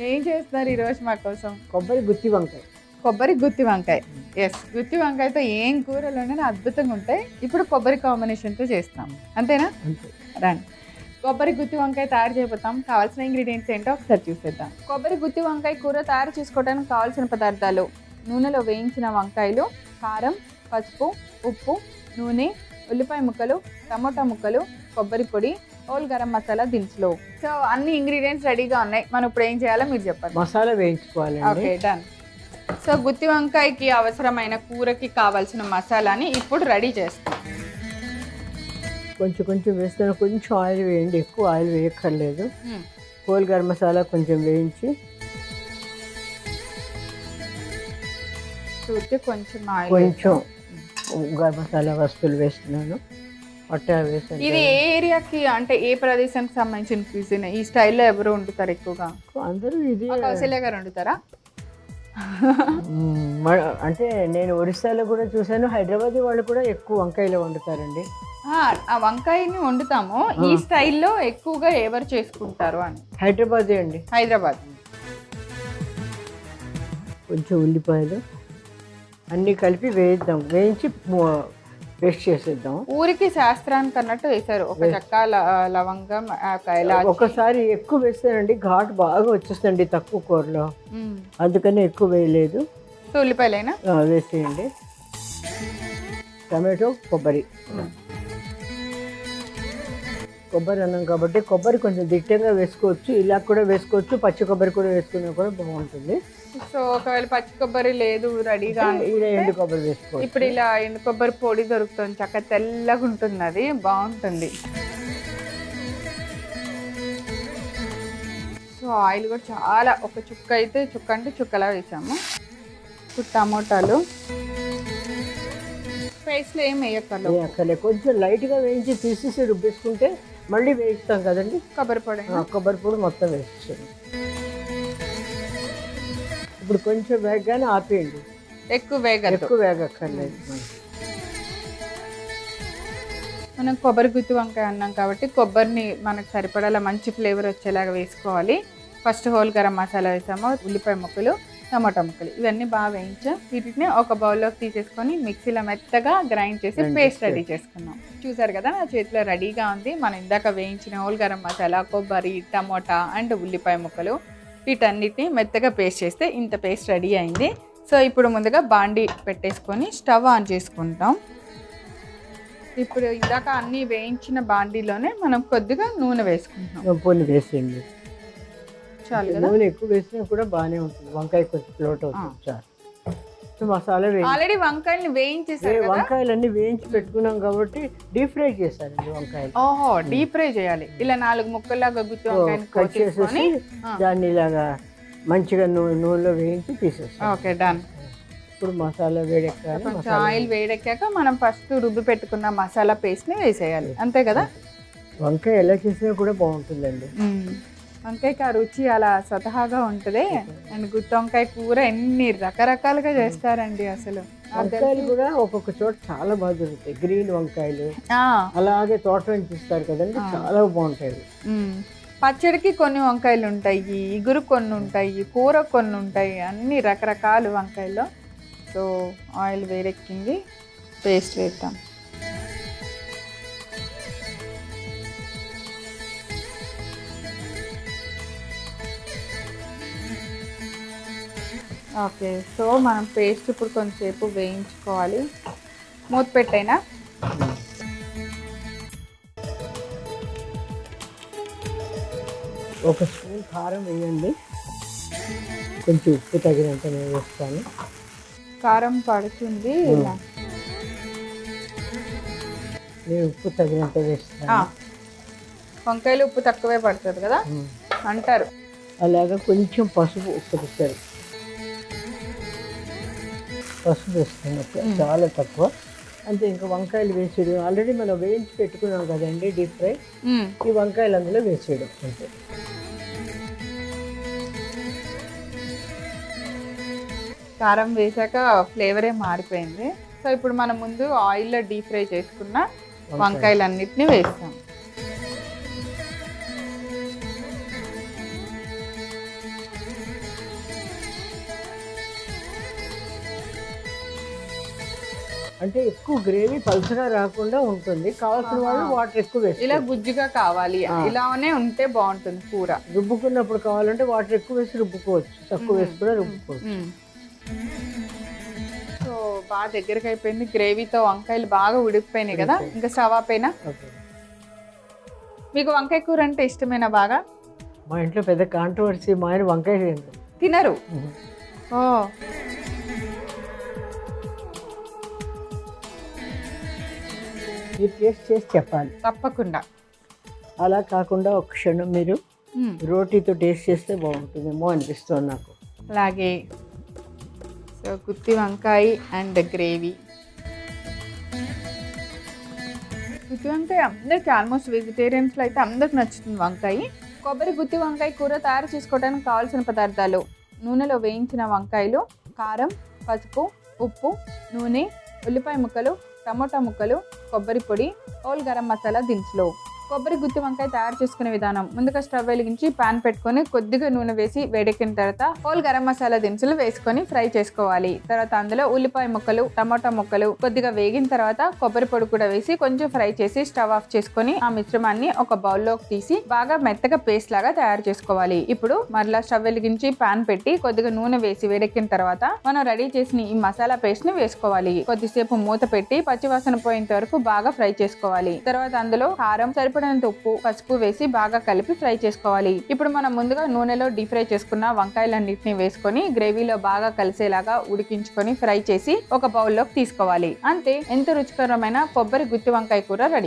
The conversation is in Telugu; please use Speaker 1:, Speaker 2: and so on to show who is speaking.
Speaker 1: ఏం చేస్తున్నారు ఈరోజు మా కోసం?
Speaker 2: కొబ్బరి గుత్తి వంకాయ.
Speaker 1: కొబ్బరి గుత్తి వంకాయ. ఎస్, గుత్తి వంకాయతో ఏం కూరలు ఉండని అద్భుతంగా ఉంటాయి. ఇప్పుడు కొబ్బరి కాంబినేషన్తో చేస్తాం, అంతేనా?
Speaker 2: అంతే.
Speaker 1: రండి, కొబ్బరి గుత్తి వంకాయ తయారు చేయబోతాం. కావాల్సిన ఇంగ్రీడియంట్స్ ఏంటో ఒకసారి చూసేద్దాం. కొబ్బరి గుత్తి వంకాయ కూర తయారు చేసుకోవడానికి కావాల్సిన పదార్థాలు: నూనెలో వేయించిన వంకాయలు, కారం, పసుపు, ఉప్పు, నూనె, ఉల్లిపాయ ముక్కలు, టమోటా ముక్కలు, కొబ్బరి పొడి, హోల్ గరం మసాలా దినుసులు. సో అన్ని ఇంగ్రీడియంట్స్ రెడీగా ఉన్నాయి. మనం ఇప్పుడు ఏం చేయాలో మీరు చెప్పండి.
Speaker 2: మసాలా వేయించుకోవాలి.
Speaker 1: Okay, done. సో గుత్తి వంకాయకి అవసరమైన కూరకి కావాల్సిన మసాలాని ఇప్పుడు రెడీ చేస్తాం.
Speaker 2: కొంచెం కొంచెం వేస్తాను. కొంచెం ఆయిల్ వేయండి, ఎక్కువ ఆయిల్ వేయక్కర్లేదు. హోల్ గరం మసాలా కొంచెం వేయించి
Speaker 1: చూస్తే కొంచెం ఆయిల్,
Speaker 2: కొంచెం గరం మసాలా వస్తువులు వేస్తున్నాను. పట్టా వేసాను.
Speaker 1: ఇది ఏ ఏరియాకి అంటే ఏ ప్రదేశానికి సంబంధించిన క్యూజిన్? ఈ స్టైల్లో ఎవరు వండుతారు ఎక్కువగా?
Speaker 2: అందరూ ఇది
Speaker 1: కౌశల్య గారు వండుతారా?
Speaker 2: అంటే నేను ఒరిస్సాలో కూడా చూశాను, హైదరాబాద్ వాళ్ళు కూడా ఎక్కువ వంకాయలు వండుతారండి.
Speaker 1: ఆ వంకాయని వండుతాము. ఈ స్టైల్లో ఎక్కువగా ఎవరు చేసుకుంటారు అని?
Speaker 2: హైదరాబాదే అండి.
Speaker 1: హైదరాబాద్.
Speaker 2: కొంచెం ఉల్లిపాయలు అన్నీ కలిపి వేయిద్దాం, వేయించి పేస్ట్ చేసేద్దాం.
Speaker 1: ఊరికి శాస్త్రానికి అన్నట్టు వేశారు. ఒక చెక్క, లవంగం,
Speaker 2: ఒకసారి ఎక్కువ వేస్తానండి, ఘాటు బాగా వచ్చేస్తుంది తక్కువ కూరలో, అందుకని ఎక్కువ వేయలేదు.
Speaker 1: సో ఉల్లిపాయలైనా
Speaker 2: వేసేయండి. టమాటో, కొబ్బరి అన్నం కాబట్టి కొబ్బరి కొంచెం దిట్టంగా వేసుకోవచ్చు, ఇలా కూడా వేసుకోవచ్చు, పచ్చి కొబ్బరి కూడా వేసుకున్నా కూడా బాగుంటుంది.
Speaker 1: సో ఒకవేళ పచ్చి కొబ్బరి లేదు రెడీగా,
Speaker 2: ఇలా ఎండు కొబ్బరి వేసుకోవచ్చు.
Speaker 1: ఇప్పుడు ఇలా ఎండు కొబ్బరి పొడి దొరుకుతుంది, చక్కగా తెల్లగా ఉంటుంది, అది బాగుంటుంది. సో ఆయిల్ కూడా చాలా, ఒక చుక్క అయితే చుక్క అంటే చుక్కలా వేసాము. ఇప్పుడు టమోటాలు పేస్ట్లో ఏం వేయక్కర్లేదు,
Speaker 2: కొంచెం లైట్గా వేయించి తీసేసి రుబ్బేసుకుంటే మళ్ళీ వేయిస్తాం కదండి.
Speaker 1: కొబ్బరి
Speaker 2: పొడి మొత్తం వేసేసాను. ఇప్పుడు కొంచెం వేగగానే ఆపేయండి,
Speaker 1: ఎక్కువ
Speaker 2: వేగక్కర్లేదు.
Speaker 1: మనం కొబ్బరి గుత్తి వంకాయ అన్నాం కాబట్టి కొబ్బరిని మనకు సరిపడాల మంచి ఫ్లేవర్ వచ్చేలాగా వేసుకోవాలి. ఫస్ట్ హోల్ గరం మసాలా వేసాము, ఉల్లిపాయ ముక్కలు, టమాటా ముక్కలు, ఇవన్నీ బాగా వేయించాం. వీటిని ఒక బౌల్లోకి తీసేసుకొని మిక్సీలో మెత్తగా గ్రైండ్ చేసి పేస్ట్ రెడీ చేసుకున్నాం. చూసారు కదా, నా చేతిలో రెడీగా ఉంది. మనం ఇందాక వేయించిన హోల్ గరం మసాలా, కొబ్బరి, టమోటా అండ్ ఉల్లిపాయ ముక్కలు, వీటన్నిటిని మెత్తగా పేస్ట్ చేస్తే ఇంత పేస్ట్ రెడీ అయింది. సో ఇప్పుడు ముందుగా బాండీ పెట్టేసుకొని స్టవ్ ఆన్ చేసుకుంటాం. ఇప్పుడు ఇందాక అన్నీ వేయించిన బాండీలోనే మనం కొద్దిగా నూనె వేసుకుంటాం.
Speaker 2: వేసేయండి చాలు కదా. నూనె ఎక్కువ వేసినా కూడా బాగానే ఉంటుంది, వంకాయ కొంచెం ఫ్లోట్ అవుతుంది. చాలు. మసాలా
Speaker 1: ఆల్రెడీ వంకాయలు వేయించేసారు,
Speaker 2: వంకాయలన్నీ వేయించి పెట్టుకున్నాం కాబట్టి డీప్ ఫ్రై చేశారండి వంకాయలు.
Speaker 1: ఓహో, డీప్ ఫ్రై చేయాలి. ఇలా 4 ముక్కల్లాగా గుత్తి వంకాయని
Speaker 2: కట్ చేసేసి దాన్ని ఇలాగా మంచిగా నూనెలో వేయించి తీసేస్తాం.
Speaker 1: Okay, done.
Speaker 2: ఇప్పుడు మసాలా వేడెక్కాలి.
Speaker 1: కొంచెం ఆయిల్ వేడెక్కాక మనం ఫస్ట్ రుబ్బి పెట్టుకున్న మసాలా పేస్ట్ని వేసేయాలి, అంతే కదా.
Speaker 2: వంకాయ ఎలా చేసినా కూడా బాగుంటుందండి.
Speaker 1: వంకాయకి ఆ రుచి అలా స్వతహాగా ఉంటుంది. అండ్ గుత్తి వంకాయ కూర ఎన్ని రకరకాలుగా చేస్తారండి. అసలు
Speaker 2: వంకాయలు కూడా ఒక్కొక్క చోట చాలా బాగా దొరుకుతాయి. గ్రీన్ వంకాయలు అలాగే తోట నుంచి ఇస్తారు కదండి, చాలా బాగుంటాయి.
Speaker 1: పచ్చడికి కొన్ని వంకాయలు ఉంటాయి, ఇగురు కొన్ని ఉంటాయి, కూర కొన్ని ఉంటాయి, అన్ని రకరకాలు వంకాయల్లో. సో ఆయిల్ వేడెక్కింది, పేస్ట్ వేద్దాం. ఓకే, సో మనం పేస్ట్ ఇప్పుడు కొంచెంసేపు వేయించుకోవాలి. మూత పెట్టైనా
Speaker 2: ఒక స్పూన్ కారం వేయండి, కొంచెం ఉప్పు తగినంత నేను వేస్తాను.
Speaker 1: కారం పడుతుంది,
Speaker 2: నేను ఉప్పు తగినంత వేస్తాను.
Speaker 1: వంకాయలు ఉప్పు తక్కువే పడుతుంది కదా అంటారు.
Speaker 2: అలాగా కొంచెం పసుపు, ఉప్పు వేస్తారు, పసుపు వేస్తాను చాలా తక్కువ అంతే. ఇంకా వంకాయలు వేసేయడం, ఆల్రెడీ మనం వేయించి పెట్టుకున్నాం కదండి డీప్ ఫ్రై, ఈ వంకాయలు అందులో వేసేయడం అంతే.
Speaker 1: కారం వేసాక ఫ్లేవరే మారిపోయింది. సో ఇప్పుడు మనం ముందు ఆయిల్లో డీప్ ఫ్రై చేసుకున్న వంకాయలన్నిటిని వేస్తాం.
Speaker 2: అంటే ఎక్కువ గ్రేవీ పలుచగా రాకుండా ఉంటుంది, కావాల్సిన వాళ్ళు వాటర్ ఎక్కువ వేసి
Speaker 1: ఇలా గుజ్జుగా కావాలి, ఇలానే ఉంటే బాగుంటుంది కూర.
Speaker 2: రుబ్బుకున్నప్పుడు కావాలంటే వాటర్ ఎక్కువ వేసి రుబ్బుకోవచ్చు, తక్కువ వేసి కూడా రుబ్బుకోవచ్చు.
Speaker 1: సో బాగా దగ్గరికి అయిపోయింది, గ్రేవీతో వంకాయలు బాగా ఉడికిపోయినాయి కదా. ఇంకా స్టవ్ ఆపేనా? మీకు వంకాయ కూర అంటే ఇష్టమేనా బాగా?
Speaker 2: మా ఇంట్లో పెద్ద కాంట్రవర్సీ, మా ఆయన వంకాయ
Speaker 1: తినరు. ఓ,
Speaker 2: మీరు టేస్ట్ చేసి చెప్పాలి
Speaker 1: తప్పకుండా.
Speaker 2: అలా కాకుండా ఒక క్షణం మీరు రోటీతో టేస్ట్ చేస్తే బాగుంటుందేమో అనిపిస్తుంది నాకు.
Speaker 1: అలాగే. సో గుత్తి వంకాయ అండ్ గ్రేవీ. గుత్తి వంకాయ అందరికి, ఆల్మోస్ట్ వెజిటేరియన్స్లో అయితే అందరికి నచ్చుతుంది వంకాయ. కొబ్బరి గుత్తి వంకాయ కూర తయారు చేసుకోవడానికి కావాల్సిన పదార్థాలు: నూనెలో వేయించిన వంకాయలు, కారం, పసుపు, ఉప్పు, నూనె, ఉల్లిపాయ ముక్కలు, టమోటా ముక్కలు, కొబ్బరి పొడి, హోల్ గరం మసాలా దినుసులు. కొబ్బరి గుత్తి వంకాయ తయారు చేసుకునే విధానం: ముందుగా స్టవ్ వెలిగించి పాన్ పెట్టుకొని కొద్దిగా నూనె వేసి వేడెక్కిన తర్వాత హోల్ గరం మసాలా దినుసులు వేసుకొని ఫ్రై చేసుకోవాలి. తర్వాత అందులో ఉల్లిపాయ ముక్కలు, టమాటా ముక్కలు కొద్దిగా వేగిన తర్వాత కొబ్బరి పొడి కూడా వేసి కొంచెం ఫ్రై చేసి స్టవ్ ఆఫ్ చేసుకొని ఆ మిశ్రమాన్ని ఒక బౌల్లోకి తీసి బాగా మెత్తగా పేస్ట్ లాగా తయారు చేసుకోవాలి. ఇప్పుడు మరలా స్టవ్ వెలిగించి పాన్ పెట్టి కొద్దిగా నూనె వేసి వేడెక్కిన తర్వాత మనం రెడీ చేసిన ఈ మసాలా పేస్ట్ ని వేసుకోవాలి. కొద్దిసేపు మూత పెట్టి పచ్చివాసన పోయేంత వరకు బాగా ఫ్రై చేసుకోవాలి. తర్వాత అందులో కారం, సరిపడినంత ఉప్పు, పసుపు వేసి బాగా కలిపి ఫ్రై చేసుకోవాలి. ఇప్పుడు మనం ముందుగా నూనెలో డీప్ ఫ్రై చేసుకున్న వంకాయలన్నింటినీ వేసుకొని గ్రేవీలో బాగా కలిసేలాగా ఉడికించుకొని ఫ్రై చేసి ఒక బౌల్లోకి తీసుకోవాలి. అంతే, ఎంతో రుచికరమైన కొబ్బరి గుత్తి వంకాయ కూర రెడీ.